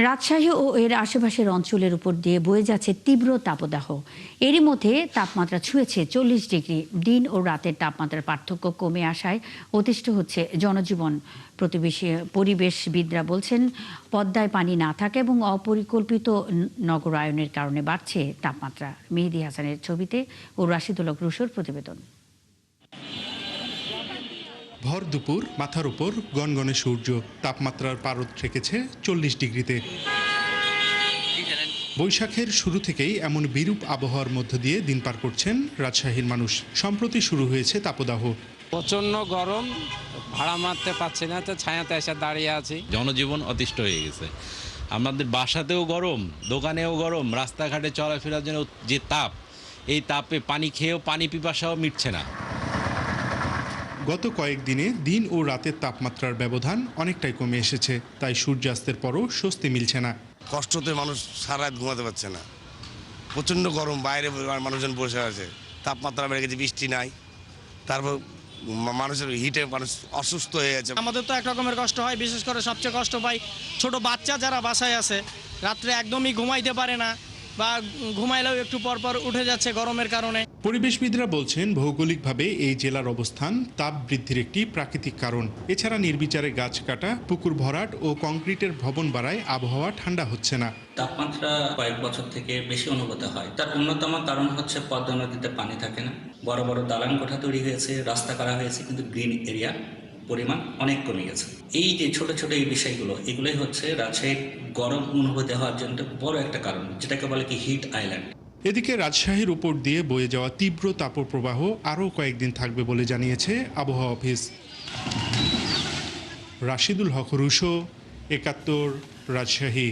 রাজশাহী ও এর আশেপাশের অঞ্চলের উপর দিয়ে বয়ে যাচ্ছে তীব্র তাপদাহ। এরই মধ্যে তাপমাত্রা ছুঁয়েছে 40 ডিগ্রি। দিন ও রাতের তাপমাত্রার পার্থক্য কমে আসায় অতিষ্ঠ হচ্ছে জনজীবন। পরিবেশবিদরা বলছেন, পদ্মায় পানি না থাকা এবং অপরিকল্পিত নগরায়নের কারণে বাড়ছে তাপমাত্রা। মেহেদী হাসানের ছবিতে ও রাশিদুল হক রুশোর প্রতিবেদন। ভর দুপুর, মাথার উপর গনগনে সূর্য, তাপমাত্রার পারদ ঠেকেছে 40 ডিগ্রিতে। বৈশাখের শুরু থেকেই এমন বিরূপ আবহাওয়ার মধ্য দিয়ে দিন পার করছেন রাজশাহীর মানুষ। সম্প্রতি শুরু হয়েছে তাপদাহ। প্রচন্ড গরম, ভাড়া মারতে পারছি না, তো ছায়াতে এসে দাঁড়িয়ে আছি। জনজীবন অতিষ্ঠ হয়ে গেছে। আমাদের বাসাতেও গরম, দোকানেও গরম, রাস্তাঘাটে চলাফেরার জন্য যে তাপ, এই তাপে পানি খেয়েও পানি পিপাসাও মিটছে না। গত কয়েকদিনে দিন ও রাতের তাপমাত্রার ব্যবধান অনেকটাই কমে এসেছে, তাই সূর্যাস্তের পরও স্বস্তি মিলছে না। কষ্টতে মানুষ সারা রাত ঘুমাতে পারছে না। প্রচণ্ড গরম, বাইরে মানুষজন বসে আছে, তাপমাত্রা বেড়ে গেছে, বৃষ্টি নাই, তারপর মানুষের হিটে মানুষ অসুস্থ হয়ে গেছে। আমাদের তো এক রকমের কষ্ট হয়, বিশেষ করে সবচেয়ে কষ্ট পাই ছোট বাচ্চা যারা বাসায় আছে, রাত্রে একদমই ঘুমাইতে পারে না বা ঘুমাইলেও একটু পরপর উঠে যাচ্ছে গরমের কারণে। পরিবেশবিদরা বলছেন, ভৌগোলিকভাবে এই জেলার অবস্থান তাপ বৃদ্ধির একটি প্রাকৃতিক কারণ। এছাড়া নির্বিচারে গাছ কাটা, পুকুর ভরাট ও কংক্রিটের ভবন বাড়ায় আবহাওয়া ঠান্ডা হচ্ছে না। তাপমাত্রা কয়েক বছর থেকে বেশি অনুভূত হয়। তার অন্যতম কারণ হচ্ছে পদ্মা নদীতে পানি থাকে না, বড় বড় দালান কোঠা তৈরি হয়েছে, রাস্তা করা হয়েছে, কিন্তু গ্রিন এরিয়া পরিমাণ অনেক কমে গেছে। এই যে ছোট ছোট এই বিষয়গুলো, এগুলোই হচ্ছে রাজশাহীর গরম অনুভূতি হওয়ার জন্য বড় একটা কারণ, যেটাকে বলে কি হিট আইল্যান্ড। এদিকে রাজশাহীর উপর দিয়ে বয়ে যাওয়া তীব্র তাপপ্রবাহ আরও কয়েকদিন থাকবে বলে জানিয়েছে আবহাওয়া অফিস। রাশিদুল হক রুশো, ৭১, রাজশাহী।